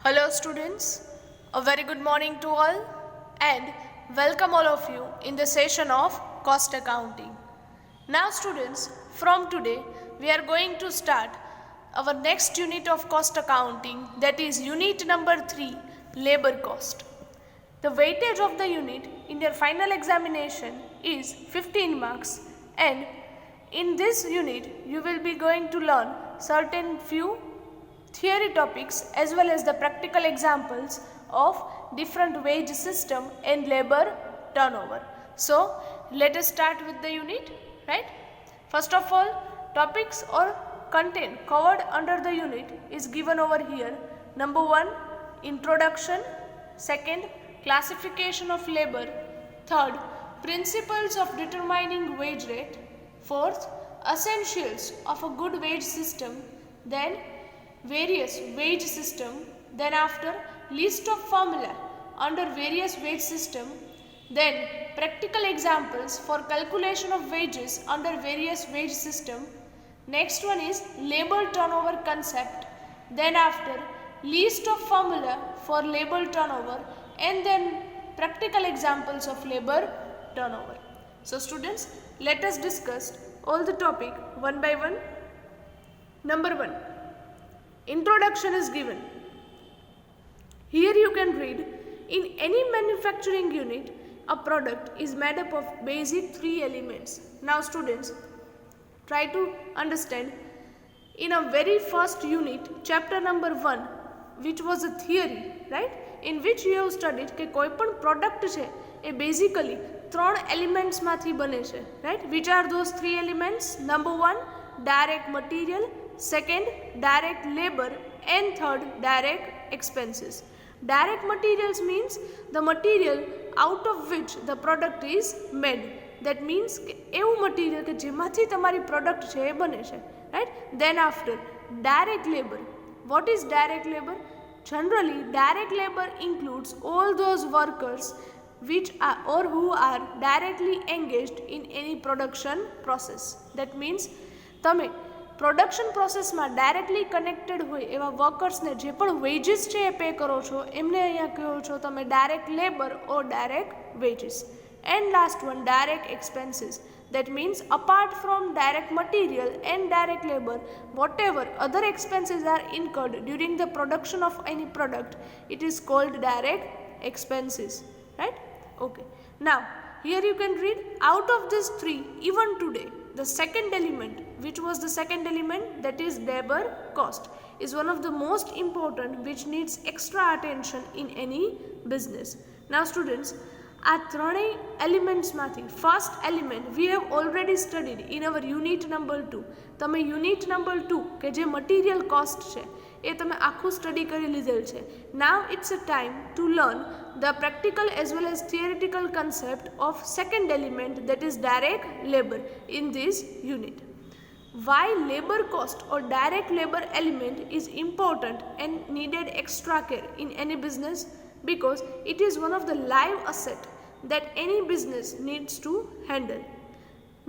Hello students, a very good morning to all and welcome all of you in the session of cost accounting. Now students, from today we are going to start our next unit of cost accounting, that is unit number 3, labor cost. The weightage of the unit in your final examination is 15 marks, and in this unit you will be going to learn certain few theory topics as well as the practical examples of different wage system and labor turnover. So let us start with the unit, right? First of all, topics or content covered under the unit is given over here. Number 1, introduction. Second, classification of labor. Third, principles of determining wage rate. Fourth, essentials of a good wage system. Then various wage system. Then after, list of formula under various wage system. Then practical examples for calculation of wages under various wage system. Next one is labor turnover concept. Then after, list of formula for labor turnover, and then practical examples of labor turnover. So students, let us discuss all the topic one by one. Number 1, introduction is given. Here you can read, in any manufacturing unit, a product is made up of basic 3 elements. Now students, try to understand. In a very first unit, chapter number 1, which was a theory, right, in which you have studied કે કોઈ પણ product છે એ basically 3 elements માંથી બને છે, right? Which are those 3 elements? Number 1, direct material. Second, direct labor, and third, direct expenses. Direct materials means the material out of which the product is made. That means એવું material કે જેમાંથી તમારી product છે એ બને છે, right? Then after, direct labor. What is direct labor? Generally, direct labor includes all those workers which are or who are directly engaged in any production process. That means તમે production પ્રોસેસમાં directly connected હોય એવા વર્કર્સને જે પણ veggies છે એ pay કરો છો એમને અહીંયા કહો છો તમે direct labour or direct veggies. And last one, direct expenses. That means apart from direct material and direct labor, whatever other expenses are incurred during the production of any product, it is called direct expenses, right? Okay. Now, here you can read, out of these 3, even today, the second element, which was the second element, that is labor cost, is one of the most important, which needs extra attention in any business. Now students, આ ત્રણેય એલિમેન્ટ્સમાંથી first element we have already studied in our unit number 2. તમે unit number 2 કે જે material cost છે એ તમે આખું study કરી લીધેલ છે. Now it's a time to learn the practical as well as theoretical concept of second element, that is direct labour, in this unit. Why labor cost or direct labor element is important and needed extra care in any business? Because it is one of the live asset that any business needs to handle.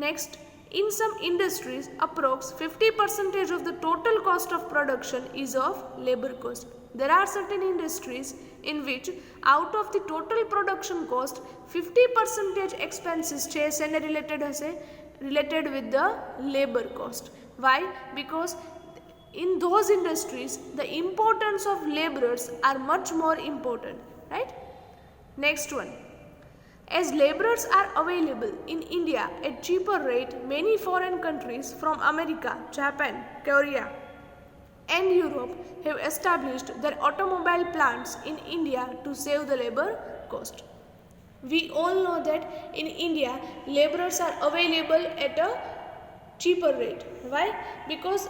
Next, in some industries, approx 50% of the total cost of production is of labor cost. There are certain industries in which out of the total production cost, 50% expenses related with the labor cost. Why? Because in those industries, the importance of laborers are much more important, right? Next one, as laborers are available in India at cheaper rate, many foreign countries from America, Japan, Korea and Europe have established their automobile plants in India to save the labor cost. We all know that in India, laborers are available at a cheaper rate. Why? Because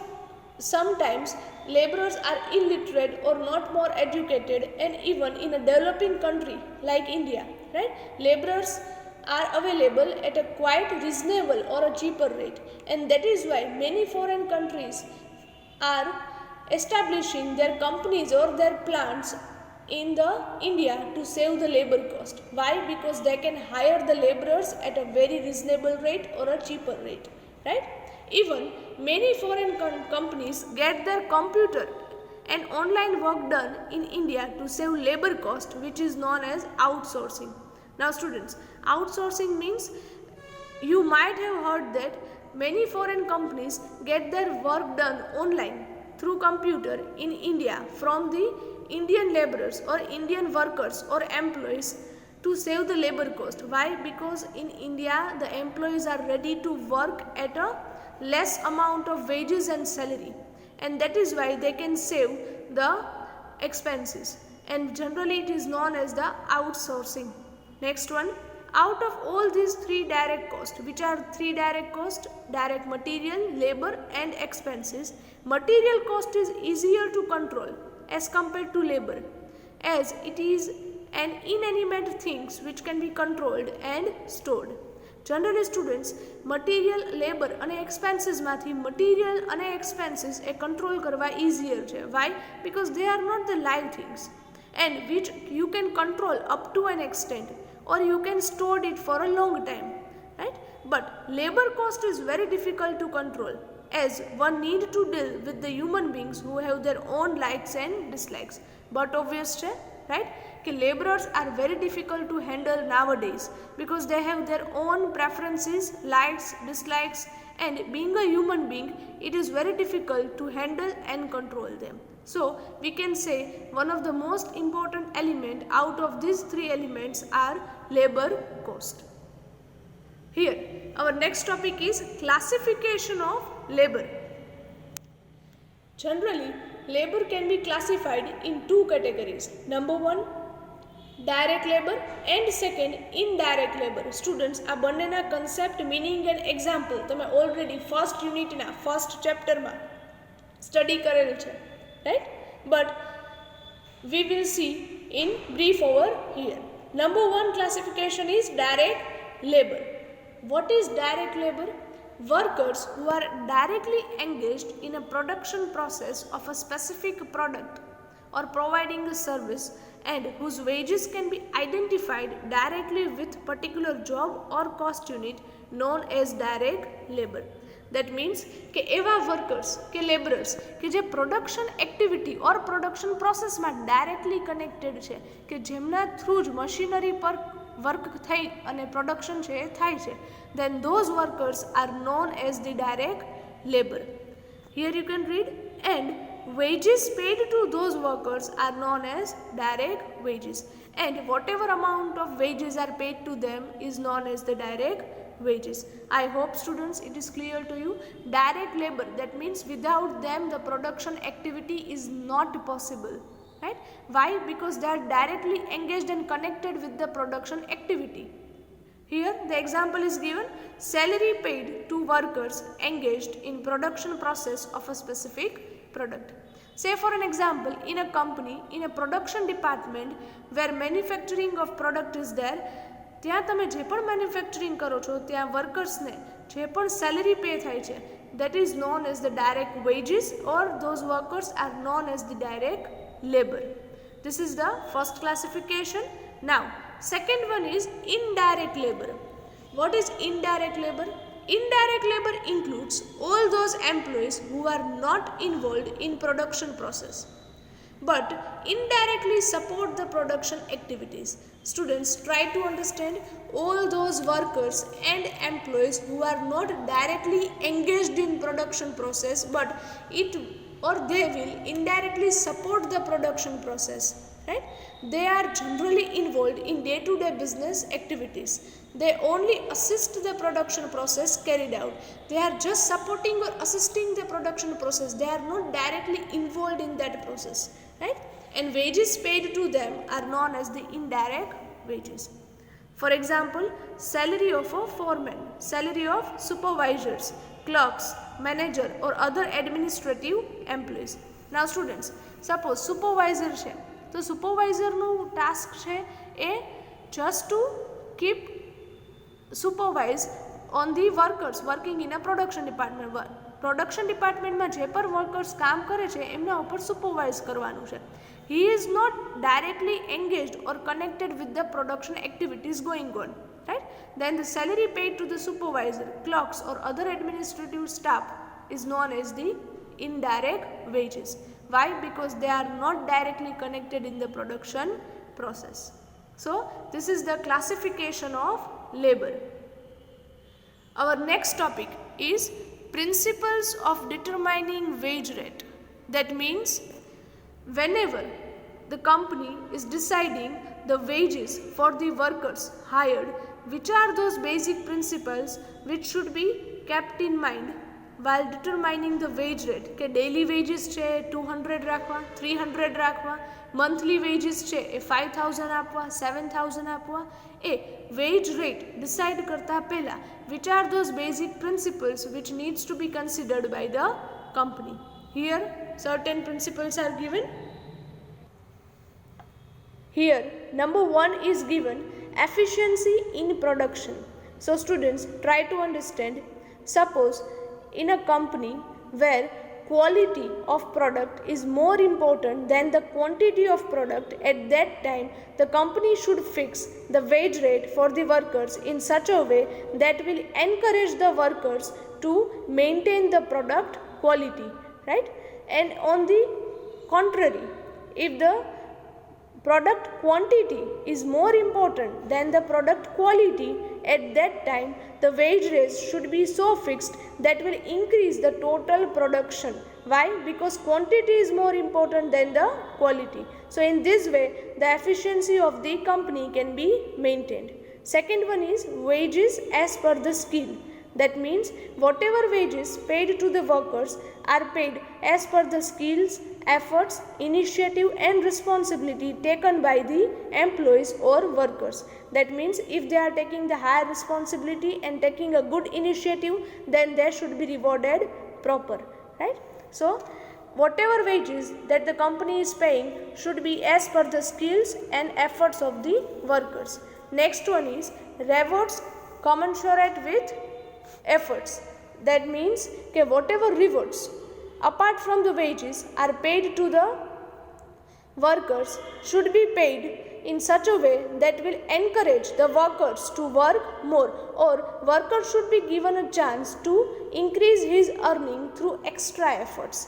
sometimes laborers are illiterate or not more educated, and even in a developing country like India, right, laborers are available at a quite reasonable or a cheaper rate, and that is why many foreign countries are establishing their companies or their plants in the India to save the labor cost. Why? Because they can hire the laborers at a very reasonable rate or a cheaper rate, right? Even many foreign companies get their computer and online work done in India to save labor cost, which is known as outsourcing. Now students, outsourcing means you might have heard that many foreign companies get their work done online through computer in India from the Indian laborers or Indian workers or employees to save the labor cost. Why? Because in India the employees are ready to work at a less amount of wages and salary, and that is why they can save the expenses, and generally it is known as the outsourcing. Next one, out of all these three direct costs, which are three direct costs: direct material, labor and expenses, material cost is easier to control as compared to labor, as it is an inanimate things which can be controlled and stored. Generally students, material, labor અને expenses માંથી material અને expenses એ control કરવા easier છે. Why? Because they are not the live things and which you can control up to an extent, or you can store it for a long time, right? But labor cost is very difficult to control, as one need to deal with the human beings who have their own likes and dislikes. But obvious છે, right? Laborers are very difficult to handle nowadays because they have their own preferences, likes, dislikes, and being a human being, it is very difficult to handle and control them. So we can say one of the most important element out of these three elements are labor cost. Here our next topic is classification of labor. Generally, labor can be classified in two categories. Number one, direct labor, and second, indirect labor. Students, આ બંનેના concept, meaning and example તમે already first unit ના first chapter માં study કરેલ છે, right? But we will see in brief over here. Number one classification is direct labor. What is direct labor? Workers who are directly engaged in a production process of a specific product or providing a service, and whose wages can be identified directly with particular job or cost unit known as direct labor. That means કે એવા workers કે laborers કે જે production activity or production process માં directly connected છે, કે જેમના through જ machinery પર work થઈ અને production છે એ થાય છે, then those workers are known as the direct labor. Here you can read, and wages paid to those workers are known as direct wages, and whatever amount of wages are paid to them is known as the direct wages. I hope students it is clear to you. Direct labor, that means without them the production activity is not possible, right? Why? Because they are directly engaged and connected with the production activity. Here the example is given: salary paid to workers engaged in production process of a specific product. Say for an example, in a company, in a production department where manufacturing of product is there, ત્યાં તમે જે પણ manufacturing કરો છો ત્યાં વર્કર્સને જે પણ salary pay થાય છે, that is known as the direct wages, or those workers are known as the direct labor. This is the first classification. Now second one is indirect labor. What is indirect labor? Indirect labor includes all those employees who are not involved in production process but indirectly support the production activities. Students, try to understand all those workers and employees who are not directly engaged in production process but it or they will indirectly support the production process, right? They are generally involved in day-to-day business activities. They only assist the production process carried out. They are just supporting or assisting the production process. They are not directly involved in that process, right? And wages paid to them are known as the indirect wages. For example, salary of a foreman, salary of supervisors, clerks, manager or other administrative employees. Now students, suppose supervisor છે, તો સુપરવાઇઝરનું task છે એ just to keep supervise on the workers working in a production department. Production departmentમાં જે પણ workers કામ કરે છે એમના ઉપર supervise કરવાનું છે. He is not directly engaged or connected with the production activities going on, right? Then the salary paid to the supervisor, clerks or other administrative staff is known as the indirect wages. Why? Because they are not directly connected in the production process. So this is the classification of labor. Our next topic is principles of determining wage rate. That means whenever the company is deciding the wages for the workers hired, which are those basic principles which should be kept in mind while determining the wage rate? કે daily wages છે 200 રાખવા, 300 રાખવા, monthly wages છે એ 5000 આપવા, 7000 આપવા. એ wage rate decide કરતા પહેલા which are those basic principles which needs to be considered by the company? Here certain principles are given. Here number 1 is given efficiency in production. So students, try to understand. Suppose in a company where quality of product is more important than the quantity of product, at that time the company should fix the wage rate for the workers in such a way that will encourage the workers to maintain the product quality, right? And on the contrary, if the product quantity is more important than the product quality, at that time the wage rates should be so fixed that will increase the total production. Why? Because quantity is more important than the quality. So in this way the efficiency of the company can be maintained. Second one is wages as per the skill. That means whatever wages paid to the workers are paid as per the skills, efforts, initiative and responsibility taken by the employees or workers. That means if they are taking the higher responsibility and taking a good initiative, then they should be rewarded proper, right? So whatever wages that the company is paying should be as per the skills and efforts of the workers. Next one is rewards commensurate with efforts. That means that whatever rewards apart from the wages are paid to the workers should be paid in such a way that will encourage the workers to work more, or workers should be given a chance to increase his earning through extra efforts.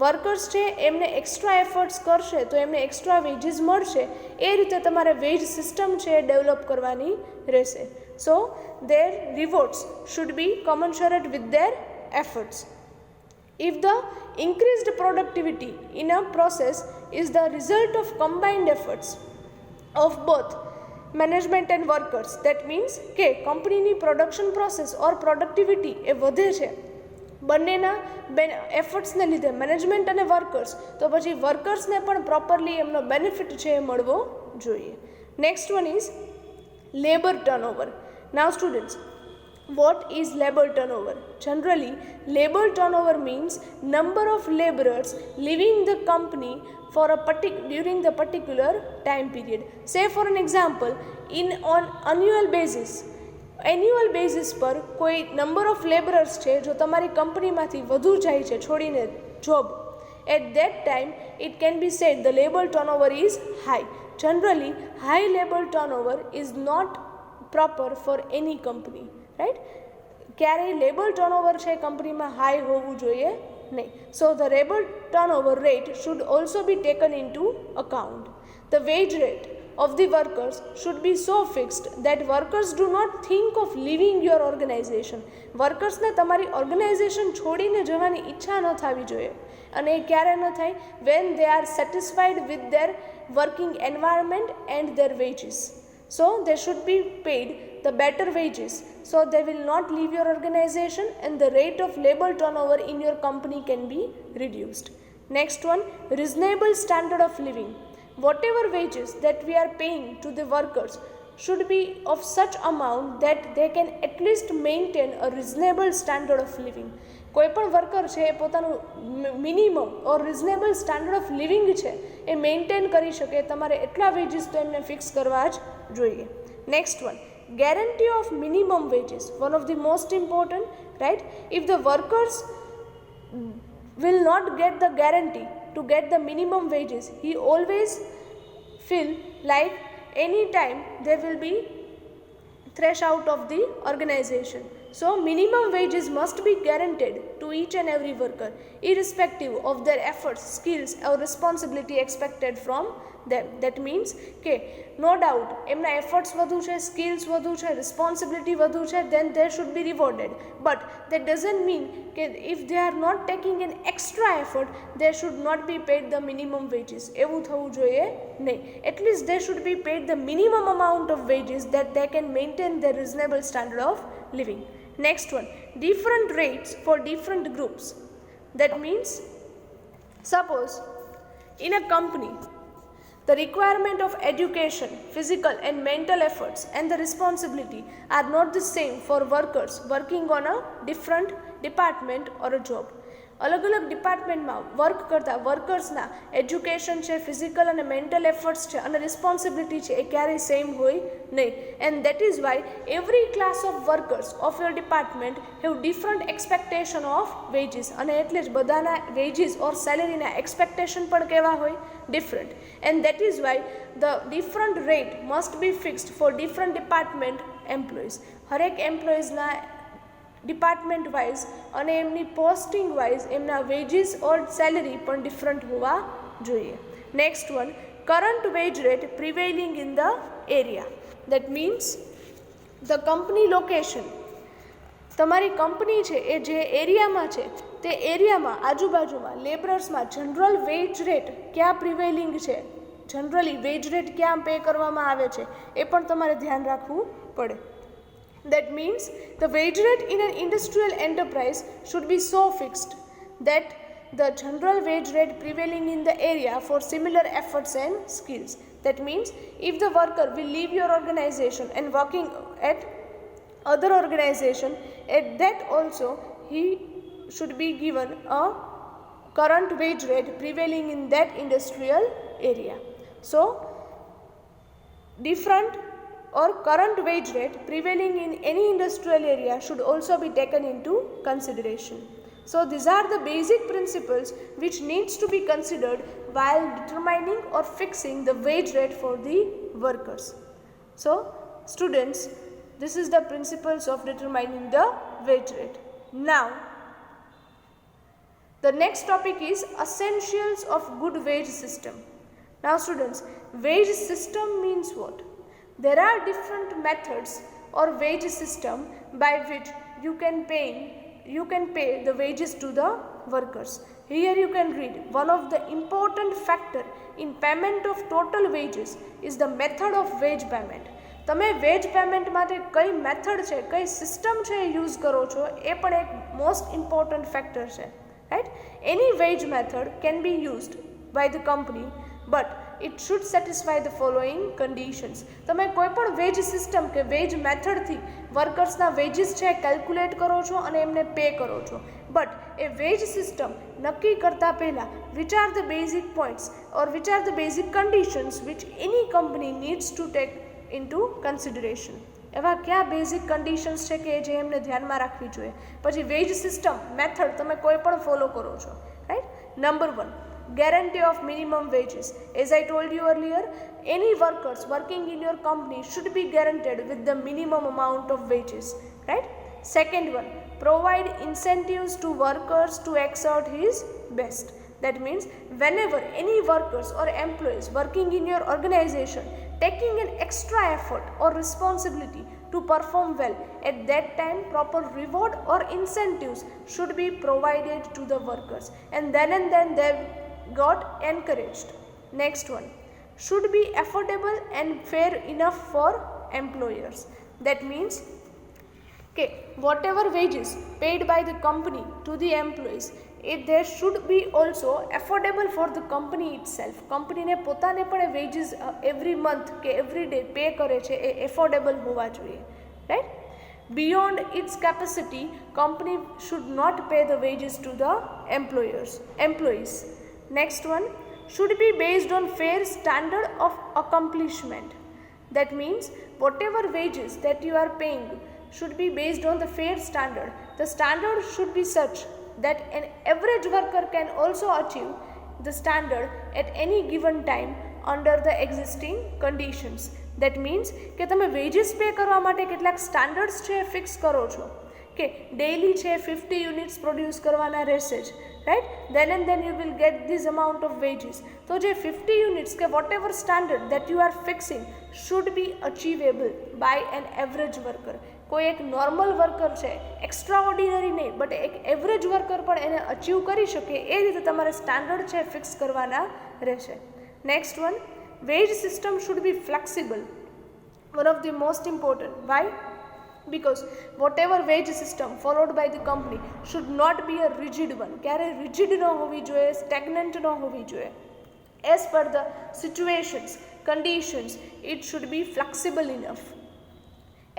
Workers છે એમને extra efforts કરશે તો એમને extra veggies મળશે. એ રીતે તમારે veg system છે એ develop કરવાની રહેશે. સો their rewards should be commensurate with their efforts. If the increased productivity in a process is the result of combined efforts of both management and workers, that means કે કંપનીની production process ઓર productivity એ વધે છે બંનેના એફર્ટ્સને લીધે management અને workers, તો પછી વર્કર્સને પણ પ્રોપરલી એમનો બેનિફિટ છે એ મળવો જોઈએ. Next one is labour turnover. Now students, what is labor turnover? Generally, labor turnover means number of laborers leaving the company for a during the particular time period. Say for an example, on annual basis પર કોઈ number of laborers છે જો તમારી કંપનીમાંથી વધુ જાય છે છોડીને job, at that time it can be said the labor turnover is high. Generally, high labor turnover is not proper for any company, right? ક્યારેય લેબર ટર્નઓવર છે કંપનીમાં હાઈ હોવું જોઈએ નહીં. So the labour turnover rate should also be taken into account. The wage rate of the workers should be so fixed that workers do not think of leaving your organization. વર્કર્સને તમારી organisation છોડીને જવાની ઈચ્છા ન થવી જોઈએ. અને એ ક્યારે ન થાય? when they are satisfied with their working environment and their wages. So they should be paid the better wages, so they will not leave your organization and the rate of labor turnover in your company can be reduced. Next one, reasonable standard of living. Whatever wages that we are paying to the workers should be of such amount that they can at least maintain a reasonable standard of living. કોઈ પણ worker છે એ પોતાનું minimum or reasonable standard of living છે એ maintain કરી શકે. તમારે એટલા વેજીસ તો એમને ફિક્સ કરવા જ જોઈએ. Next one, guarantee of minimum wages, one of the most important, right? If the workers will not get the guarantee to get the minimum wages, he always feel like any time they will be threshed out of the organization. So minimum wages must be guaranteed to each and every worker, irrespective of their efforts, skills or responsibility expected from them. That means કે no doubt એમના efforts વધુ છે, skills વધુ છે, responsibility વધુ છે, then they should be rewarded. But that doesn't mean કે if they are not taking an extra effort, they should not be paid the minimum wages. એવું થવું જોઈએ નહીં. At least they should be paid the minimum amount of wages that they can maintain their reasonable standard of living. Next one, different rates for different groups. That means suppose in a company the requirement of education, physical and mental efforts and the responsibility are not the same for workers working on a different department or a job. अलग अलग ડિપાર્ટમેન્ટમાં work કરતા વર્કર્સના education છે, physical અને mental efforts છે અને responsibility છે એ ક્યારેય સેમ હોય નહીં. And that is Y every class of workers of your department have different expectation of veggies, અને એટલે જ બધાના વેજીસ ઓર સેલેરીના એક્સપેક્ટેશન પણ કેવા હોય? Different. And that is why the different rate must be fixed for different department employees. હરેક એમ્પ્લોઈઝના department wise અને એમની પોસ્ટિંગ વાઇઝ એમના વેજીસ ઓર સેલરી પણ ડિફરન્ટ હોવા જોઈએ. Next one, current wage rate prevailing in the area. That means the company location. તમારી company છે એ જે એરિયામાં છે તે એરિયામાં આજુબાજુમાં લેબરર્સમાં જનરલ વેજ રેટ ક્યાં પ્રિવેલિંગ છે, જનરલી વેજ રેટ ક્યાં પે કરવામાં આવે છે એ પણ તમારે ધ્યાન રાખવું પડે. That means the wage rate in an industrial enterprise should be so fixed that the general wage rate prevailing in the area for similar efforts and skills. That means if the worker will leave your organization and working at other organization, at that also he should be given a current wage rate prevailing in that industrial area. So different or current wage rate prevailing in any industrial area should also be taken into consideration. So these are the basic principles which needs to be considered while determining or fixing the wage rate for the workers. So students, this is the principles of determining the wage rate. Now the next topic is essentials of good wage system. Now students, wage system means what? There are different methods or wage system by which you can pay the wages to the workers. Here you can read one of the important factor in payment of total wages is the method of wage payment. તમે veg payment માટે કઈ method છે, કઈ system છે એ use કરો છો એ પણ એક મોસ્ટ ઇમ્પોર્ટન્ટ ફેક્ટર છે, right? Any wage method can be used by the company, but it should satisfy the following conditions. તમે કોઈ પણ વેજ સિસ્ટમ કે વેજ મેથડથી વર્કર્સના વેજીસ છે કેલ્ક્યુલેટ કરો છો અને એમને પે કરો છો, બટ એ વેજ સિસ્ટમ નક્કી કરતા પહેલાં which are the basic points or which are the basic conditions which any company needs to take into consideration. એવા કયા બેઝિક કન્ડિશન્સ છે કે જે એમને ધ્યાનમાં રાખવી જોઈએ. પછી વેજ સિસ્ટમ મેથડ તમે કોઈ પણ ફોલો કરો છો, right? Number 1, guarantee of minimum wages. As I told you earlier, any workers working in your company should be guaranteed with the minimum amount of wages, right? Second one, provide incentives to workers to exert his best. That means whenever any workers or employees working in your organization taking an extra effort or responsibility to perform well, at that time proper reward or incentives should be provided to the workers, and then they got encouraged. Next one, should be affordable and fair enough for employers. That means okay, whatever wages paid by the company to the employees, there should be also affordable for the company itself. company ને પોતાને પણ wages every month કે every day pay કરે છે એ affordable હોવા જોઈએ, right? Beyond its capacity, company should not pay the wages to the employees. Next one, should be based on fair standard of accomplishment. That means whatever wages that you are paying should be based on the fair standard. The standard should be such that an average worker can also achieve the standard at any given time under the existing conditions. That means કે તમે veggies pay કરવા માટે કેટલાક standards છે fix કરો છો કે daily છે 50 યુનિટ્સ પ્રોડ્યુસ કરવાના રહેશે જ, right, then you will get this amount of wages. તો જે 50 યુનિટ્સ કે what ever standard that you are fixing should be achievable by an average worker. કોઈ એક નોર્મલ વર્કર છે, એક્સ્ટ્રા ઓર્ડિનરી નહીં, બટ એક એવરેજ વર્કર પણ એને અચીવ કરી શકે એ રીતે તમારે સ્ટાન્ડર્ડ છે ફિક્સ કરવાના રહેશે. Next one, wage system should be flexible. One of the most important. Why? because whatever wage system followed by the company should not be a rigid one. ક્યારે rigid ન હોવી જોઈએ, stagnant ન હોવી જોઈએ. As per the situations, conditions, it should be flexible enough.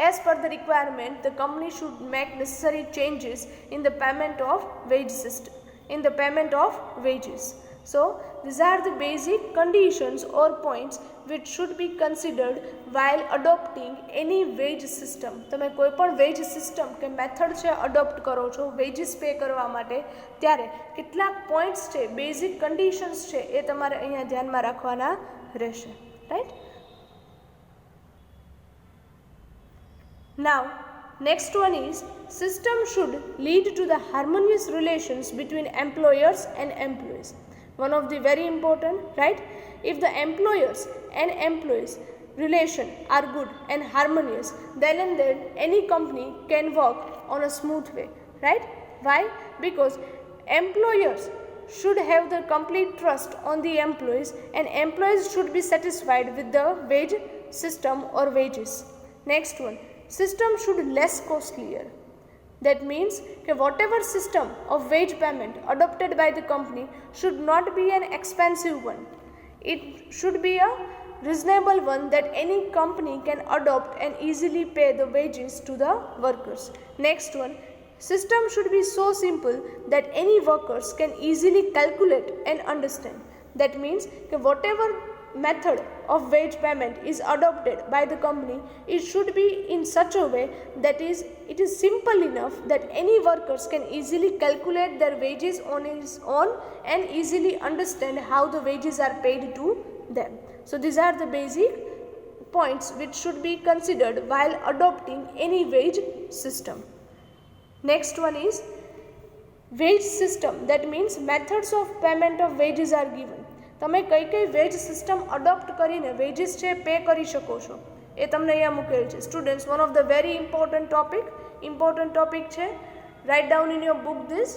As per the requirement, the company should make necessary changes in the payment of wage system, in the payment of wages. So these are the basic conditions or points which should be considered while adopting any wage system. તમે કોઈ પણ wage system કે method છે adopt કરો છો veggies pay કરવા માટે, ત્યારે કેટલાક પોઈન્ટ્સ છે, બેઝિક કન્ડિશન્સ છે, એ તમારે અહીંયા ધ્યાનમાં રાખવાના રહેશે, right. Now, next one is system should lead to the harmonious relations between employers and employees. One of the very important, right? If the employers and employees relation are good and harmonious, then and then any company can work on a smooth way, right? Why? Because employers should have the complete trust on the employees and employees should be satisfied with the wage system or wages. Next one, system should less costlier. That means that whatever system of wage payment adopted by the company should not be an expensive one. It should be a reasonable one that any company can adopt and easily pay the wages to the workers. Next one, system should be so simple that any workers can easily calculate and understand. That means that whatever method of wage payment is adopted by the company, it should be in such a way that it is simple enough that any workers can easily calculate their wages on his own and easily understand how the wages are paid to them. So these are the basic points which should be considered while adopting any wage system. Next one is wage system. That means methods of payment of wages are given. તમે કઈ કઈ wage system adopt કરીને wages છે pay કરી શકો છો એ તમને અહીંયા મૂકેલ છે. Students, one of the very important topic છે. Write down in your book this.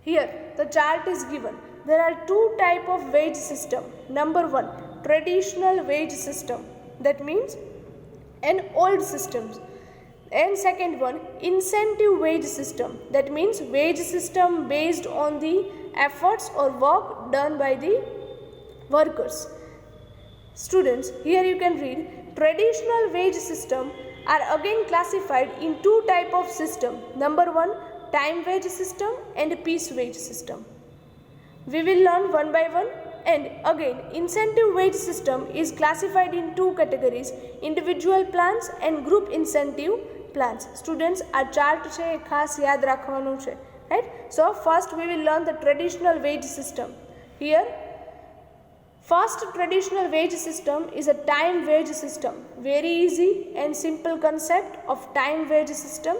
Here the chart is given. there are two type of wage system. Number one, traditional wage system. That means an old systems. And second one, incentive wage system. That means wage system based on the efforts or work done by the workers. Students, here you can read traditional wage system are again classified in two type of system. Number one, time wage system and piece wage system. We will learn one by one. And again, incentive wage system is classified in two categories, individual plans and group incentive plans. Students, આ chart છે એ ખાસ યાદ રાખવાનું છે, right? So first we will learn the traditional wage system. Here, first traditional wage system is a time wage system. Very easy and simple concept of time wage system,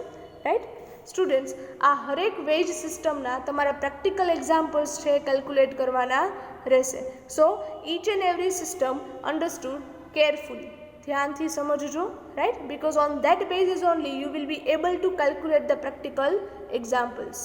right? Students, આ હરેક veg સિસ્ટમના તમારા practical examples છે calculate કરવાના રહેશે. So each and every system understood carefully, ધ્યાનથી સમજજો, right, because on that basis only you will be able to calculate the practical examples.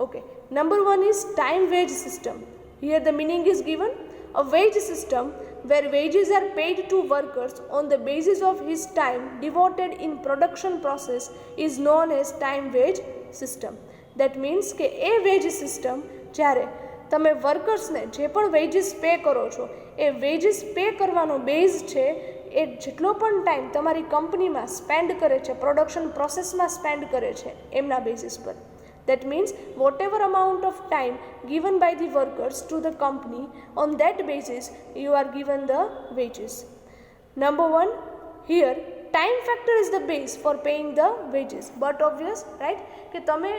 Okay, number one is time wage system. Here the meaning is given. A wage system where wages are paid to workers on the basis of his time devoted in production process is known as time wage system. That means કે a wedge system જ્યારે તમે વર્કર્સને જે પણ veggies pay કરો છો એ veggies pay કરવાનો base છે એ જેટલો પણ ટાઈમ તમારી કંપનીમાં સ્પેન્ડ કરે છે, પ્રોડક્શન પ્રોસેસમાં સ્પેન્ડ કરે છે એમના બેઝિસ પર. That means whatever amount of time given by the workers to the company, on that basis you are given the wages. Number one, here time factor is the base for paying the wages. But obvious, right? કે તમે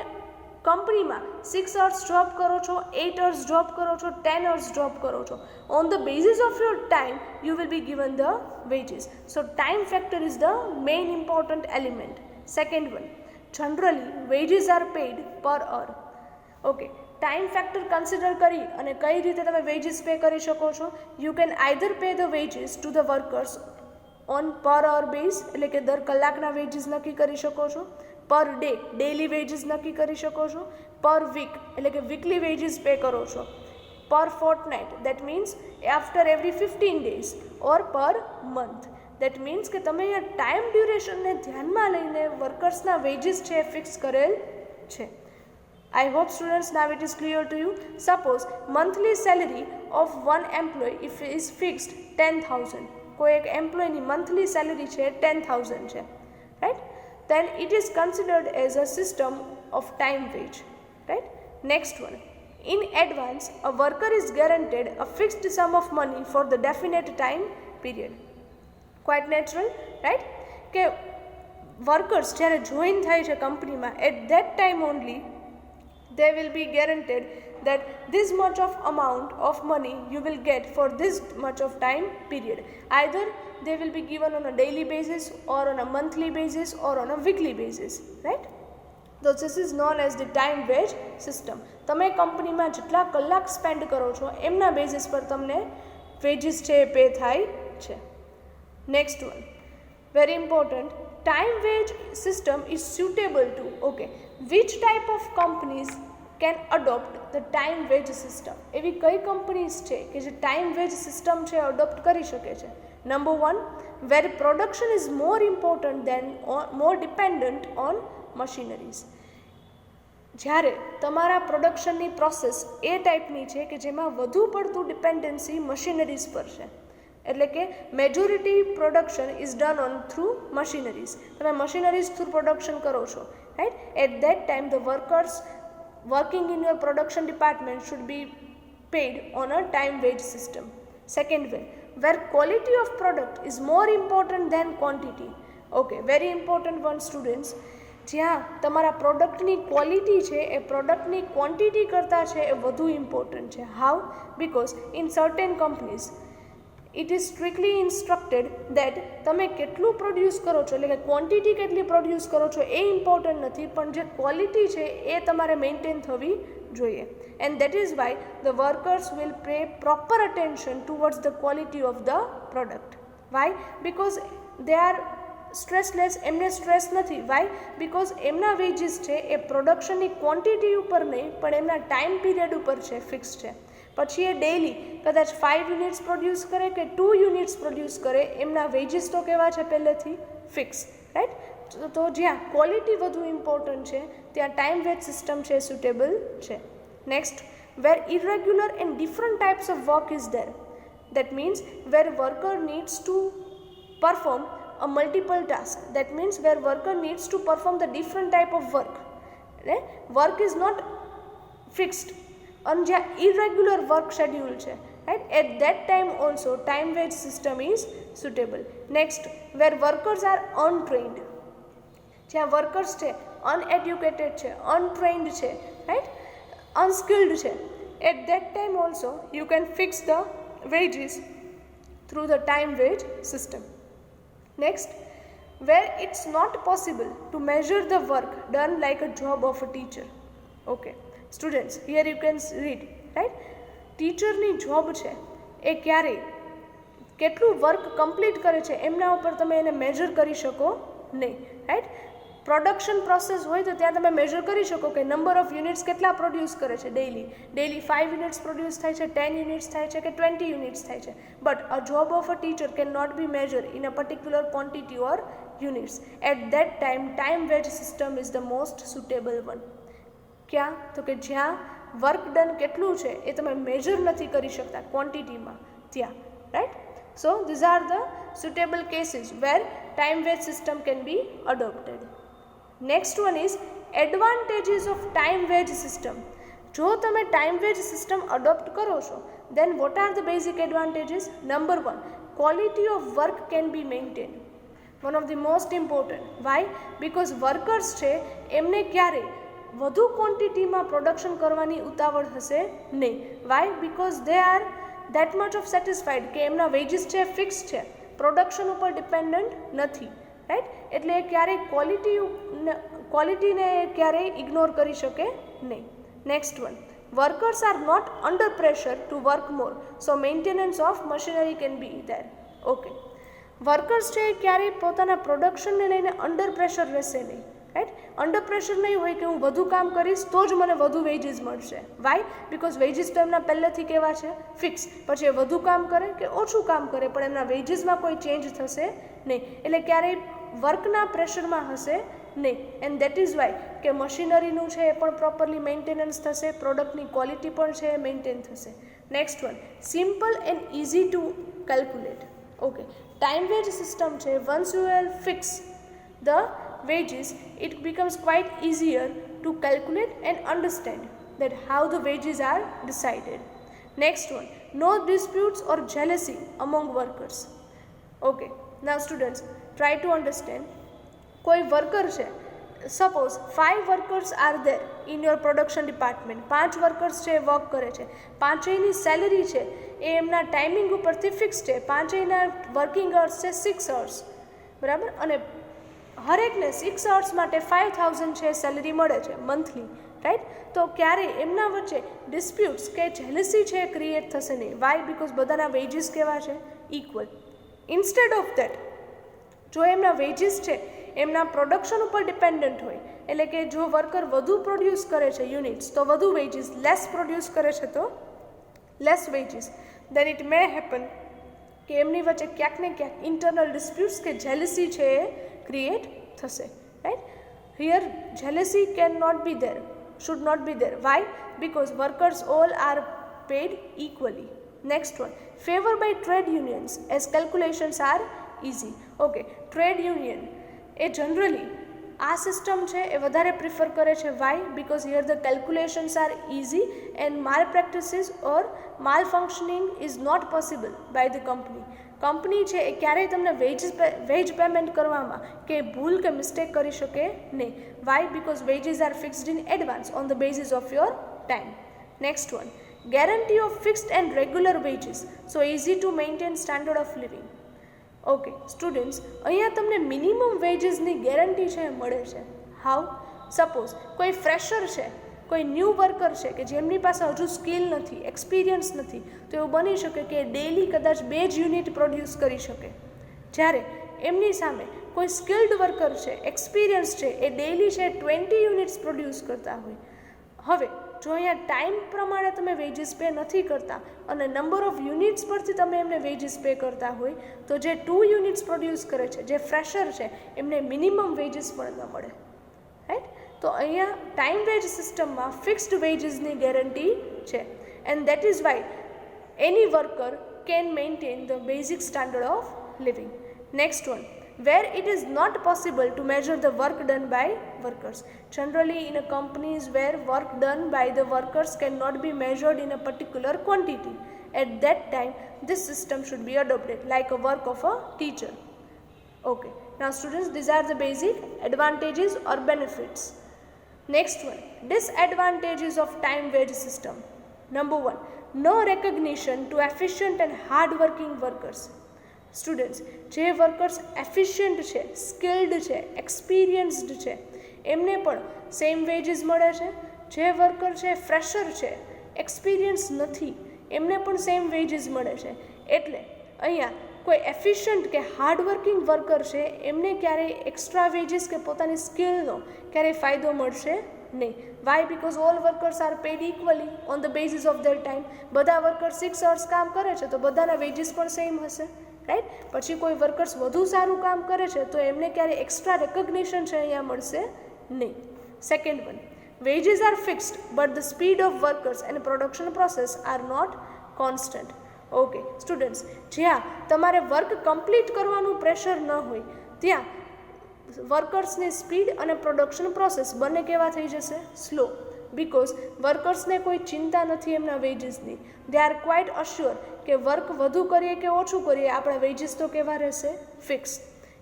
કંપનીમાં 6 hours job કરો છો, 8 hours job કરો છો, 10 hours job કરો છો. On the basis of your time, you will be given the wages. So time factor is the main important element. Second one, generally wages are paid per hour. Okay, time factor consider કરી અને કઈ રીતે તમે veggies pay કરી શકો છો? You can either pay the veggies to the workers on પર અવર base, એટલે કે દર કલાકના વેજીસ નક્કી કરી શકો છો. પર ડે ડેલી વેજીસ નક્કી કરી શકો છો. પર વીક એટલે કે વીકલી વેજીસ પે કરો છો. પર Fortnite that means after every 15 days, or per month that means કે તમે અહીંયા ટાઈમ ડ્યુરેશનને ધ્યાનમાં લઈને વર્કર્સના વેજીસ છે એ ફિક્સ કરેલ છે. I hope students now it is clear to you. Suppose monthly salary of one employee if is fixed 10,000. કોઈ એક એમ્પ્લોયની મંથલી સેલેરી છે 10,000 છે, right? then it is considered as a system of time wage, right? Next one, in advance a worker is guaranteed a fixed sum of money for the definite time period. Quite natural, right? કે workers જ્યારે join થાય છે કંપનીમાં, at that time only they will be guaranteed that this much of amount of money you will get for this much of time period. Either they will be given on a daily basis or on a monthly basis or on a weekly basis, right? So this is known as the time wage system. તમે કંપનીમાં જેટલા કલાક spend કરો છો એમના basis પર તમને veggies છે પે થાય છે. Next one, very important, time wage system is suitable to, okay, which type of companies can adopt the time wage system? એવી કઈ કંપનીઝ છે કે જે ટાઈમ વેજ સિસ્ટમ છે અડોપ્ટ કરી શકે છે? Number 1, where production is more important than or more dependent on machineries. જ્યારે તમારા પ્રોડક્શનની પ્રોસેસ એ ટાઈપની છે કે જેમાં વધુ પડતું ડિપેન્ડન્સી મશીનરીઝ પર છે, એટલે કે majority production is done on through machineries. તમે મશીનરીઝ થ્રુ પ્રોડક્શન કરો છો, right? At that time the workers working in your production department should be paid on a time wage system. Second way, where quality of product is more important than quantity. Okay, very important one students. જ્યાં તમારા પ્રોડક્ટની quality છે એ પ્રોડક્ટની quantity કરતાં છે એ વધુ important છે. How? Because in certain companies it is strictly instructed that તમે કેટલું પ્રોડ્યુસ કરો છો, એટલે કે ક્વોન્ટિટી કેટલી પ્રોડ્યુસ કરો છો એ ઇમ્પોર્ટન્ટ નથી, પણ જે ક્વોલિટી છે એ તમારે મેન્ટેન થવી જોઈએ. And that is why the workers will pay proper attention towards the quality of the product. Why? Because they are stressless, એમને સ્ટ્રેસ નથી. વાય? બિકોઝ એમના વેજીસ છે એ પ્રોડક્શનની ક્વોન્ટિટી ઉપર નહીં પણ એમના ટાઈમ પીરિયડ ઉપર છે, ફિક્સ છે. પછી એ ડેઇલી કદાચ 5 યુનિટ્સ પ્રોડ્યુસ કરે કે 2 યુનિટ્સ પ્રોડ્યુસ કરે, એમના વેજીસ તો કેવા છે પહેલેથી ફિક્સ, રાઈટ? તો જ્યાં ક્વોલિટી વધુ ઇમ્પોર્ટન્ટ છે ત્યાં ટાઈમ વેજ સિસ્ટમ છે સુટેબલ છે. Next, where irregular and different types of work is there, that means where worker needs to perform a multiple task, that means where worker needs to perform the different type of work, right? Work is not fixed, and જ્યાં irregular work schedule છે, right? At that time also time wage system is suitable. Next, where workers are untrained, જ્યાં workers છે uneducated છે, untrained છે, right? Unskilled છે, at that time also you can fix the wages through the time wage system. Next, where it's not possible to measure the work done like a job of a teacher. Okay, students, here you can read, right? ટીચરની job છે એ ક્યારેય કેટલું work complete કરે છે એમના ઉપર તમે એને મેજર કરી શકો નહીં, રાઈટ? પ્રોડક્શન પ્રોસેસ હોય તો ત્યાં તમે મેજર કરી શકો કે નંબર ઓફ યુનિટ્સ કેટલા પ્રોડ્યુસ કરે છે ડેઇલી. 5 યુનિટ્સ પ્રોડ્યુસ થાય છે, 10 યુનિટ્સ થાય છે કે 20 યુનિટ્સ થાય છે. But a job of a teacher can not be measure in a particular quantity or units. At that time time wage system is the most suitable one. ક્યાં? તો કે જ્યાં વર્ક ડન કેટલું છે એ તમે મેજર નથી કરી શકતા ક્વોન્ટિટીમાં, ત્યાં, right? So these are the suitable cases where time wage system can be adopted. Next one is advantages of time wage system. જો તમે ટાઈમ વેજ સિસ્ટમ અડોપ્ટ કરો છો then what are the basic advantages? Number 1, quality of work can be maintain. One of the most important. Why? Because workers છે એમને ક્યારેય વધુ ક્વોન્ટિટીમાં production કરવાની ઉતાવળ હશે નહીં. Why? Because they are that much of satisfied કે એમના વેજીસ છે ફિક્સ છે, પ્રોડક્શન ઉપર ડિપેન્ડન્ટ નથી, રાઈટ? એટલે ક્યારેય ક્વોલિટીને ક્યારેય ઇગ્નોર કરી શકે નહીં. Next one, workers are not under pressure to work more, so maintenance of machinery can be there. Okay, workers છે એ ક્યારેય પોતાના પ્રોડક્શનને લઈને અંડર પ્રેશર રહેશે નહીં, રાઈટ. અંડર પ્રેશર નહીં હોય કે હું વધુ કામ કરીશ તો જ મને વધુ વેજીસ મળશે. વાય? બિકોઝ વેજીસ તો એમના પહેલેથી કેવા છે? ફિક્સ. પછી એ વધુ કામ કરે કે ઓછું કામ કરે પણ એમના વેજીસમાં કોઈ ચેન્જ થશે નહીં. એટલે ક્યારેય વર્કના પ્રેશરમાં હશે નહીં. એન્ડ દેટ ઇઝ વાય કે મશીનરીનું છે એ પણ પ્રોપરલી મેન્ટેનન્સ થશે, પ્રોડક્ટની ક્વોલિટી પણ છે એ મેન્ટેન થશે. Next one, simple and easy to calculate. Okay, time wage system છે, once you will fix the wages, it becomes quite easier to calculate and understand that how the wages are decided. Next one, no disputes or jealousy among workers. Okay, now students try to understand. કોઈ worker છે, suppose 5 workers are there in your production department. 5 workers છે એ work કરે છે, પાંચેયની salary છે એ એમના timing ઉપરથી fix છે. પાંચેયના working hours છે 6 અવર્સ, બરાબર. અને હરેકને 6 અવર્સ માટે 5000 છે સેલરી મળે છે મંથલી, રાઈટ. તો ક્યારેય એમના વચ્ચે ડિસ્પ્યુટ્સ કે જેલસી છે એ ક્રિએટ થશે નહીં. વાય? બિકોઝ બધાના વેજીસ કેવા છે? ઇક્વલ. ઇન્સ્ટેડ ઓફ દેટ, જો એમના વેજીસ છે એમના પ્રોડક્શન ઉપર ડિપેન્ડન્ટ હોય, એટલે કે જો વર્કર વધુ પ્રોડ્યુસ કરે છે યુનિટ્સ તો વધુ વેજીસ, લેસ પ્રોડ્યુસ કરે છે તો less wages, then it may happen કે એમની વચ્ચે ક્યાંક ને ક્યાંક ઇન્ટરનલ ડિસ્પ્યુટ્સ કે જેલસી છે એ ક્રિએટ થશે, right. Here jealousy can not be there, should not be there. Why? Because workers all are paid equally. Next one, favor by trade unions as calculations are easy. Okay, trade union એ generally આ system છે એ વધારે prefer કરે છે. Why? Because here the calculations are easy and malpractices or malfunctioning is not possible by the company. Company છે એ ક્યારેય તમને વેજ પેમેન્ટ કરવામાં કે ભૂલ કે મિસ્ટેક કરી શકે નહીં. Why? Because wages are fixed in advance on the basis of your time. Next one, guarantee of fixed and regular wages, so easy to maintain standard of living. Okay students, અહીંયા તમને minimum વેજીસની guarantee છે એ મળે છે. How? Suppose કોઈ fresher છે, કોઈ new worker છે કે જેમની પાસે હજુ સ્કિલ નથી, એક્સપિરિયન્સ નથી, તો એવું બની શકે કે ડેલી કદાચ 2 જ યુનિટ પ્રોડ્યુસ કરી શકે. જ્યારે એમની સામે કોઈ સ્કિલ્ડ વર્કર છે, એક્સપિરિયન્સ છે, એ ડેલી છે 20 યુનિટ્સ પ્રોડ્યુસ કરતા હોય. હવે જો અહીંયા ટાઈમ પ્રમાણે તમે વેજીસ પે નથી કરતા અને નંબર ઓફ યુનિટ્સ પરથી તમે એમને વેજીસ પે કરતા હોય તો જે 2 યુનિટ્સ પ્રોડ્યુસ કરે છે, જે ફ્રેશર છે, એમને મિનિમમ વેજીસ પણ ન મળે, રાઈટ. તો અહીંયા ટાઈમ વેજ સિસ્ટમમાં ફિક્સ્ડ વેજીસની ગેરંટી છે and that is Y any worker can maintain the basic standard of living. Next one, where it is not possible to measure the work done by workers. Generally in a companies where work done by the workers cannot be measured in a particular quantity, at that time this system should be adopted like a work of a teacher. Okay, now students, these are the basic advantages or benefits. Next one, disadvantages of time wage system. Number 1, no recognition to efficient and hard working workers. Students, જે workers efficient છે, skilled છે, experienced છે, એમને પણ same veggies મળે છે. જે worker છે ફ્રેશર છે, એક્સપિરિયન્સ નથી, એમને પણ સેમ વેજીસ મળે છે. એટલે અહીંયા કોઈ એફિશિયન્ટ કે હાર્ડવર્કિંગ વર્કર છે એમને ક્યારેય એક્સ્ટ્રા વેજીસ કે પોતાની સ્કિલનો ક્યારેય ફાયદો મળશે નહીં. Why? Because all workers are paid equally on the basis of their time. બધા વર્કર 6 અવર્સ કામ કરે છે તો બધાના વેજીસ પણ સેમ હશે, રાઈટ. પછી કોઈ વર્કર્સ વધુ સારું કામ કરે છે તો એમને ક્યારેય એક્સ્ટ્રા રેકગ્નિશન છે અહીંયા મળશે નહીં. Second one, wages are fixed but the speed of workers and production process are not constant. Okay students, જ્યાં તમારે વર્ક કમ્પ્લીટ કરવાનું પ્રેશર ન હોય ત્યાં વર્કર્સની સ્પીડ અને પ્રોડક્શન પ્રોસેસ બંને કેવા થઈ જશે? સ્લો. બિકોઝ વર્કર્સને કોઈ ચિંતા નથી એમના વેજીસની. દે આર ક્વાઇટ અશ્યોર કે વર્ક વધુ કરીએ કે ઓછું કરીએ આપણા વેજીસ તો કેવા રહેશે? ફિક્સ.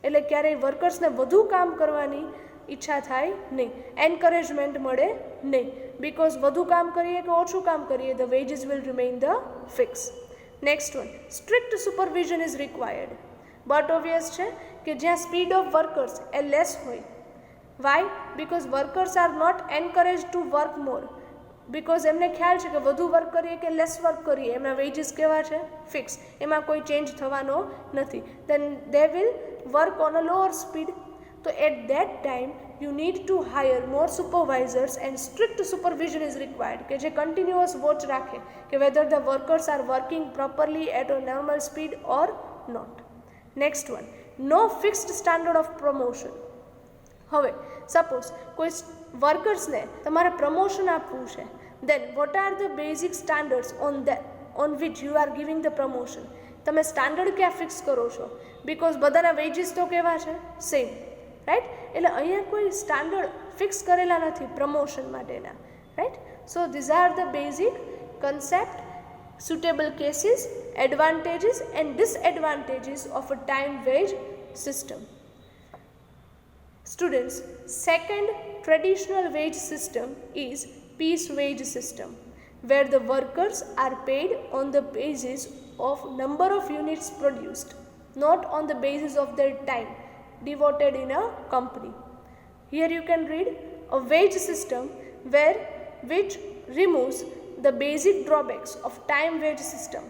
એટલે ક્યારેય વર્કર્સને વધુ કામ કરવાની ઈચ્છા થાય નહીં, એન્કરેજમેન્ટ મળે નહીં. બિકોઝ વધુ કામ કરીએ કે ઓછું કામ કરીએ the wages will remain the fix. Next one, strict supervision is required. But obvious છે કે જ્યાં સ્પીડ ઓફ વર્કર્સ એ લેસ હોય why? Because workers are not encourage to work more. Because એમને ખ્યાલ છે કે વધુ વર્ક કરીએ કે લેસ વર્ક કરીએ એમના વેજીસ કેવા છે? ફિક્સ, એમાં કોઈ ચેન્જ થવાનો નથી. Then they will work on a lower speed. તો at that time you need to hire more supervisors and strict supervision is required, કે જે કન્ટિન્યુઅસ વોચ રાખે કે whether the workers are working properly at a normal speed or not. Next one, no fixed standard of promotion. હવે suppose કોઈ વર્કર્સને તમારે promotion આપવું છે, then what are the basic standards on which you are giving the promotion. તમે standard ક્યાં fix કરો છો? બિકોઝ બધાના વેજીસ તો કેવા છે? Same, right? એટલે અહીંયા કોઈ સ્ટાન્ડર્ડ ફિક્સ કરેલા નથી પ્રમોશન માટેના, right? So these are the basic concept, suitable cases, advantages and disadvantages of a time wage system. Students, second traditional wage system is piece wage system, where the workers are paid on the basis of number of units produced, not on the basis of their time devoted in a company. Here you can read a wage system which removes the basic drawbacks of time wage system.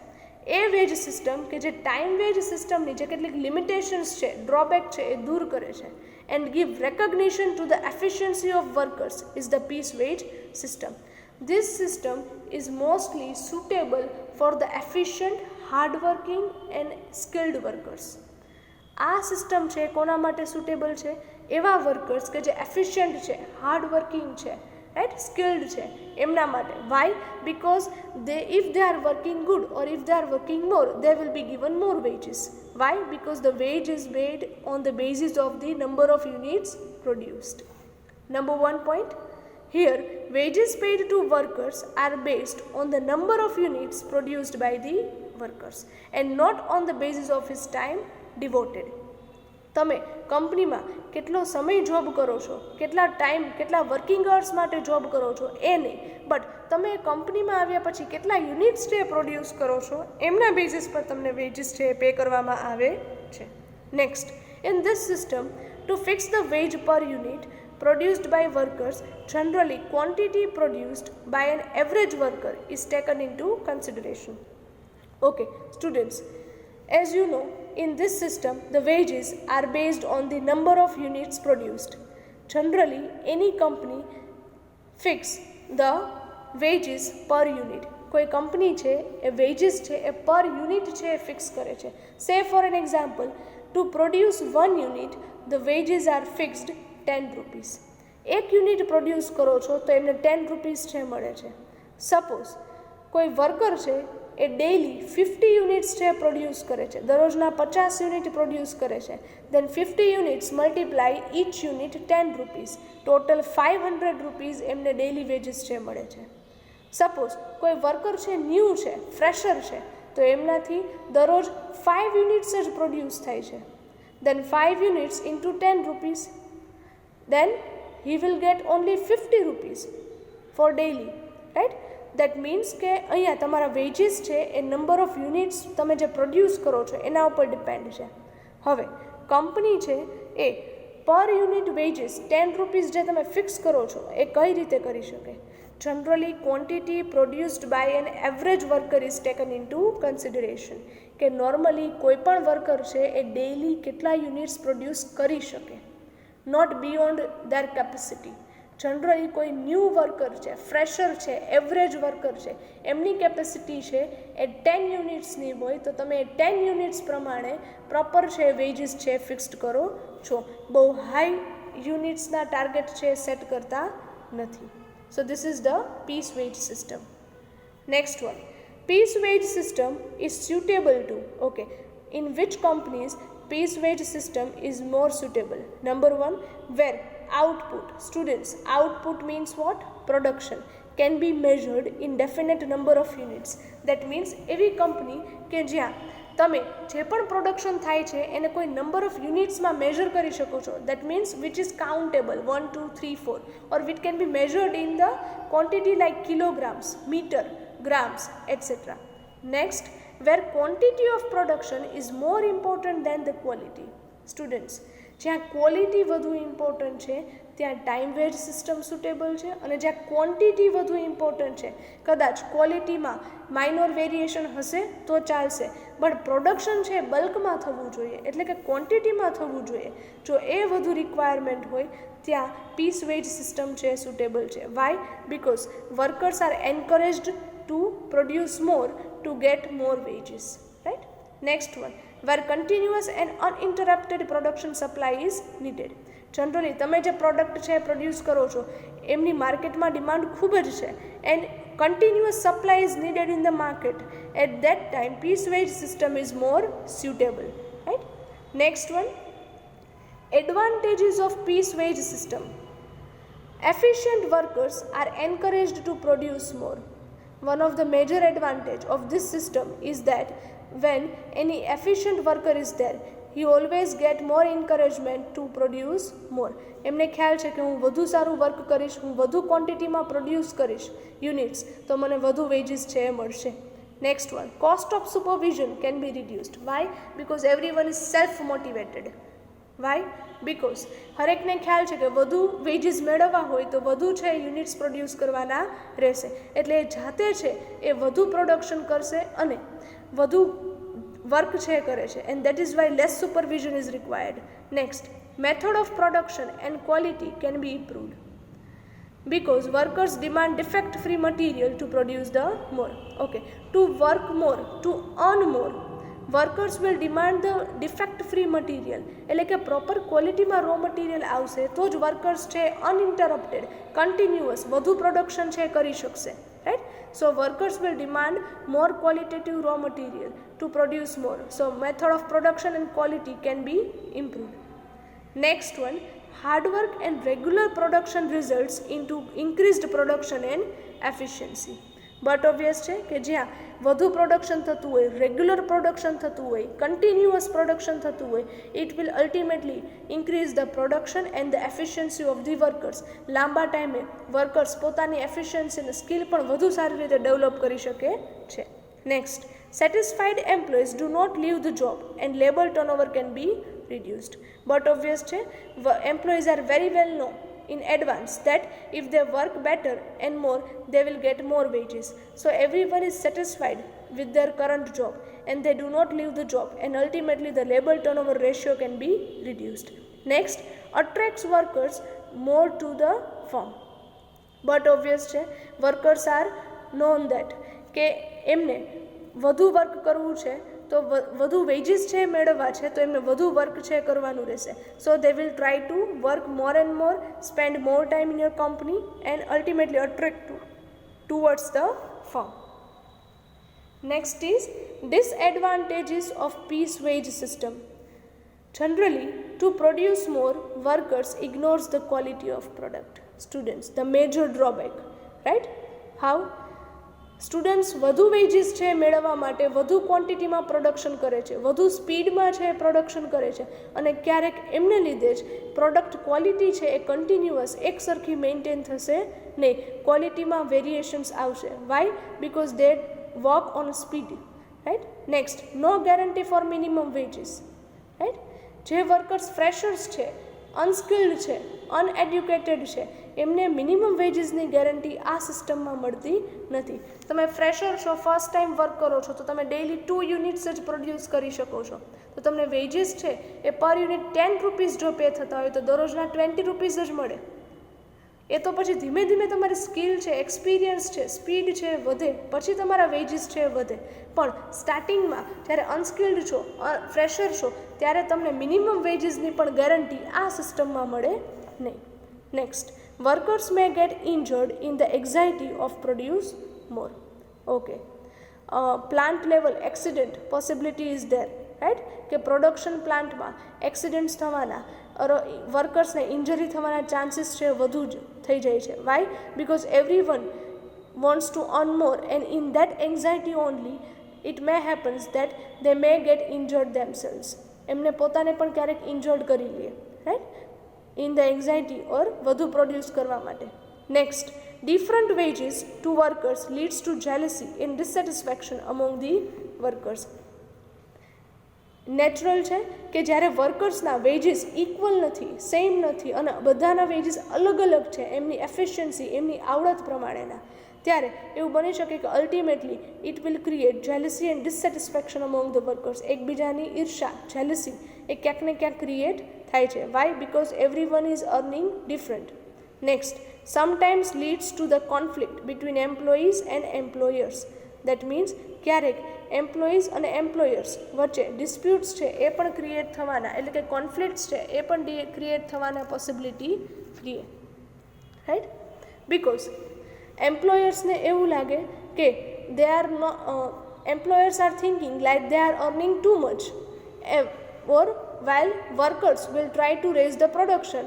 A wedge system કે જે time veg સિસ્ટમની જે કેટલીક limitations છે, drawback છે, એ દૂર કરે છે. And give recognition to the efficiency of workers is the piece wage system. This system is mostly suitable for the efficient, hardworking and skilled workers. આ સિસ્ટમ છે કોના માટે સુટેબલ છે? એવા વર્કર્સ કે જે એફિશિયન્ટ છે, હાર્ડવર્કિંગ છે, રાઈટ, સ્કિલ્ડ છે, એમના માટે. Why? Because if they are working good or if they are working more, they will be given more wages. Why? Because the wage is paid on the basis of the number of units produced. Number 1 point, here wages paid to workers are based on the number of units produced by the workers and not on the basis of his time devoted. તમે કંપનીમાં કેટલો સમય job કરો છો, કેટલા time, કેટલા working hours માટે job કરો છો એ નહીં, બટ તમે કંપનીમાં આવ્યા પછી કેટલા યુનિટ્સ છે પ્રોડ્યુસ કરો છો એમના બેઝિસ પર તમને વેજીસ છે પે કરવામાં આવે છે. Next, in this system to fix the wage per unit produced by workers, generally quantity produced by an average worker is taken into consideration. Okay, students, as you know, in this system the wages are based on the number of units produced. Generally any company fix the wages per unit. કોઈ company છે એ veggies છે એ પર unit છે એ fix કરે છે. Say for an example, to produce 1 unit the wages are fixed 10 rupees. એક unit produce કરો છો તો એમને 10 રૂપીસ છે મળે છે. સપોઝ કોઈ વર્કર છે એ ડેઇલી 50 યુનિટ્સ છે પ્રોડ્યુસ કરે છે, દરરોજના 50 યુનિટ પ્રોડ્યુસ કરે છે, then 50 units multiply each unit 10 rupees, total 500 rupees એમને ડેઇલી વેજીસ છે મળે છે. સપોઝ કોઈ વર્કર છે ન્યૂ છે, ફ્રેશર છે, તો એમનાથી દરરોજ 5 યુનિટ્સ જ પ્રોડ્યુસ થાય છે, દેન 5 units into 10 rupees, then he will get only 50 rupees for daily, right? That means કે અહીંયા તમારા વેજીસ છે એ નંબર ઓફ યુનિટ્સ તમે જે પ્રોડ્યુસ કરો છો એના ઉપર ડિપેન્ડ છે. હવે કંપની છે એ પર યુનિટ વેજીસ 10 રૂપીસ જે તમે ફિક્સ કરો છો એ કઈ રીતે કરી શકે? Generally quantity produced by an average worker is taken into consideration, કે નોર્મલી કોઈ પણ વર્કર છે એ ડેઇલી કેટલા યુનિટ્સ પ્રોડ્યુસ કરી શકે, not beyond their capacity. Generally કોઈ ન્યૂ વર્કર છે, ફ્રેશર છે, એવરેજ વર્કર છે, એમની કેપેસિટી છે એ 10 યુનિટ્સની હોય તો તમે એ 10 યુનિટ્સ પ્રમાણે પ્રોપર છે વેજીસ છે ફિક્સ્ડ કરો છો. બહુ હાઈ યુનિટ્સના ટાર્ગેટ છે સેટ કરતા નથી. So this is the piece wage system. Next one, piece wage system is suitable to, okay, in which companies piece wage system is more suitable? Number 1, where output, students, output means what? Production can be measured in definite number of units. That means એવી company કે જ્યાં તમે જે પણ production થાય છે એને કોઈ નંબર ઓફ યુનિટ્સમાં મેજર કરી શકો છો. That means which is countable 1 2 3 4, or which can be measured in the quantity like kilograms, meter, grams, etc. Next, where quantity of production is more important than the quality. Students, જ્યાં quality વધુ important છે ત્યાં time wage system suitable છે, અને જ્યાં quantity વધુ important છે કદાચ ક્વોલિટીમાં માઇનોર વેરિએશન હશે તો ચાલશે, બટ પ્રોડક્શન છે બલ્કમાં થવું જોઈએ, એટલે કે ક્વોન્ટિટીમાં થવું જોઈએ. જો એ વધુ રિક્વાયરમેન્ટ હોય ત્યાં પીસ વેજ સિસ્ટમ છે સુટેબલ છે. Why? Because workers are encouraged to produce more to get more wages. Right? Next one, where continuous and uninterrupted production supply is needed. Generally તમે જે પ્રોડક્ટ છે પ્રોડ્યુસ કરો છો એમની માર્કેટમાં ડિમાન્ડ ખૂબ જ છે, and continuous supply is needed in the market. At that time piece wage system is more suitable. Right? Next one, advantages of piece wage system. Efficient workers are encouraged to produce more. One of the major advantage of this system is that when any efficient worker is there, he always get more encouragement to produce more. એમને ખ્યાલ છે કે હું વધુ સારું work કરીશ, હું વધુ ક્વોન્ટિટીમાં પ્રોડ્યુસ કરીશ યુનિટ્સ, તો મને વધુ વેજીસ છે એ મળશે. Next one, cost of supervision can be reduced. Why? Because everyone is self motivated. Why? Because હરેકને ખ્યાલ છે કે વધુ વેજીસ મેળવવા હોય તો વધુ છે યુનિટ્સ પ્રોડ્યુસ કરવાના રહેશે, એટલે એ જાતે છે એ વધુ પ્રોડક્શન કરશે અને વધુ વર્ક છે કરે છે, and that is why less supervision is required. Next, method of production and quality can be improved because workers demand defect free material to produce the more. Okay, to work more, to earn more, workers will demand the defect free material, એટલે કે proper ક્વોલિટીમાં raw material આવશે તો જ workers છે uninterrupted continuous વધુ production છે કરી શકશે. Right? So workers will demand more qualitative raw material to produce more. So method of production and quality can be improved. Next one, hard work and regular production results into increased production and efficiency. But obvious છે કે જ્યાં વધુ production થતું હોય, regular production થતું હોય, continuous production થતું હોય, it will ultimately increase the production and the efficiency of the workers. લાંબા ટાઈમે વર્કર્સ પોતાની એફિશિયન્સી અને સ્કિલ પણ વધુ સારી રીતે ડેવલપ કરી શકે છે. Next, satisfied employees do not leave the job and labour turnover can be reduced. But obvious છે, employees are very well know in advance that if they work better and more, they will get more wages. So everyone is satisfied with their current job and they do not leave the job, and ultimately the labor turnover ratio can be reduced. Next, attracts workers more to the firm. But obvious છે, workers are known that કે એમને વધુ work કરવું છે તો વધુ veggies છે મેળવવા છે તો એમને વધુ વર્ક છે કરવાનું રહેશે. So they will try to work more and more, spend more time in your company and ultimately attract towards the firm. Next is disadvantages of piece wage system. Generally, to produce more, workers ignores the quality of product. Students, the major drawback, right? How? Students વધુ veggies છે મેળવવા માટે વધુ ક્વોન્ટિટીમાં production કરે છે, વધુ સ્પીડમાં છે પ્રોડક્શન કરે છે, અને ક્યારેક એમને લીધે જ પ્રોડક્ટ ક્વોલિટી છે એ કન્ટિન્યુઅસ એક સરખી મેન્ટેન થશે નહીં, ક્વોલિટીમાં વેરિએશન્સ આવશે. Why? Because they work on speed. Right? Next, no guarantee for minimum wages. Right? જે વર્કર્સ ફ્રેશર્સ છે, અનસ્કિલ્ડ છે, અનએડ્યુકેટેડ છે, એમને મિનિમમ વેજીસની ગેરંટી આ સિસ્ટમમાં મળતી નથી. તમે ફ્રેશર છો, ફર્સ્ટ ટાઈમ વર્ક કરો છો તો તમે ડેઇલી 2 યુનિટ્સ જ પ્રોડ્યુસ કરી શકો છો, તો તમને વેજીસ છે એ પર યુનિટ 10 રૂપીસ જો પે થતા હોય તો દરરોજના 20 રૂપીસ જ મળે. એ તો પછી ધીમે ધીમે તમારી સ્કિલ છે, એક્સપિરિયન્સ છે, સ્પીડ છે વધે, પછી તમારા વેજીસ છે વધે. પણ સ્ટાર્ટિંગમાં જ્યારે અનસ્કિલ્ડ છો, ફ્રેશર છો, ત્યારે તમને મિનિમમ વેજીસની પણ ગેરંટી આ સિસ્ટમમાં મળે નહીં. Next, workers may get injured in the anxiety of produce more. Okay, plant level accident possibility is there, right? કે પ્રોડક્શન પ્લાન્ટમાં એક્સિડન્ટ્સ થવાના, વર્કર્સને ઇન્જરી થવાના ચાન્સીસ છે વધુ જ થઈ જાય છે. Why? Because everyone wants to earn more and in that anxiety only it may happens that they may get injured themselves. એમને પોતાને પણ ક્યારેક ઇન્જર્ડ કરી લે, રાઈટ? ઇન ધ એન્ઝાયટી ઓર વધુ પ્રોડ્યુસ કરવા માટે. Next, different wages to workers leads to jealousy and dissatisfaction among the workers. Natural છે કે જ્યારે વર્કર્સના વેજીસ ઇક્વલ નથી, સેમ નથી અને બધાના વેજીસ અલગ અલગ છે એમની એફિશિયન્સી, એમની આવડત પ્રમાણેના, ત્યારે એવું બની શકે કે ultimately it will create jealousy and dissatisfaction among the workers. એકબીજાની ઈર્ષા, જેલસી એ ક્યાંક ને ક્યાંક ક્રિએટ થાય છે. Why? Because every one is earning different. Next, sometimes leads to the conflict between employees and employers. That means ક્યારેક employees અને employers વચ્ચે ડિસ્પ્યુટ્સ છે એ પણ ક્રિએટ થવાના, એટલે કે કોન્ફ્લિક્ટ્સ છે એ પણ ક્રિએટ થવાના પોસિબિલિટી રહે. રાઈટ? બિકોઝ એમ્પ્લોયર્સને એવું લાગે કે they are employers R thinking like they are earning too much, or while workers will try to raise the production.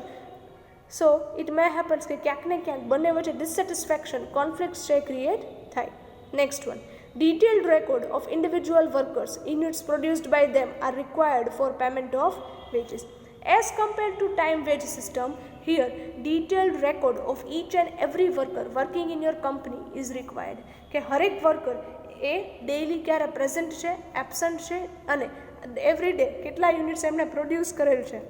So it may happen કે ક્યાંક ને ક્યાંક બંને વચ્ચે ડિસસેટિસ્ફેક્શન, કોન્ફ્લિક્ટ્સ છે ક્રિએટ થાય. Next one, detailed record of individual workers units produced by them are required for payment of wages. As compared to time wage system, here detailed record of each and every worker working in your company is required. કે હરેક worker એ daily ક્યારે present છે, absent છે અને every day કેટલા units એમણે produce કરેલ છે,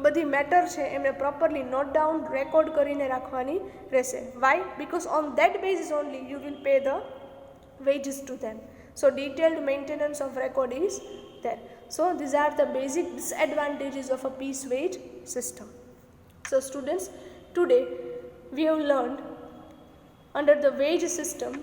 બધી મેટર છે એમને પ્રોપરલી નોટ ડાઉન, રેકોર્ડ કરીને રાખવાની રહેશે. Why? Because on that basis only you will pay the wages to them. So detailed maintenance of record is there. So these are the basic disadvantages of a piece wage system. So students, today we have learned under the wage system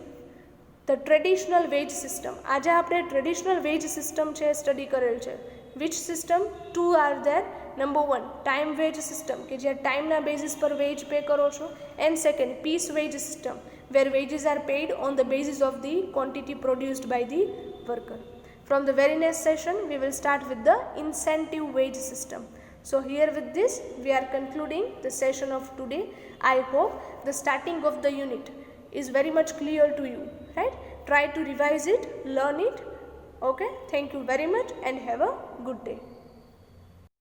the traditional wage system. આજે આપણે traditional wage system છે study કરેલ છે. Which system? Two are there. Number 1 time wage system કે જ્યાં ટાઈમના basis પર wage pay કરો છો, and second piece wage system where wages are paid on the basis of the quantity produced by the worker. From the very next session we will start with the incentive wage system. So here with this we are concluding the session of today. I hope the starting of the unit is very much clear to you, right? Try to revise it, learn it. Okay, thank you very much and have a good day.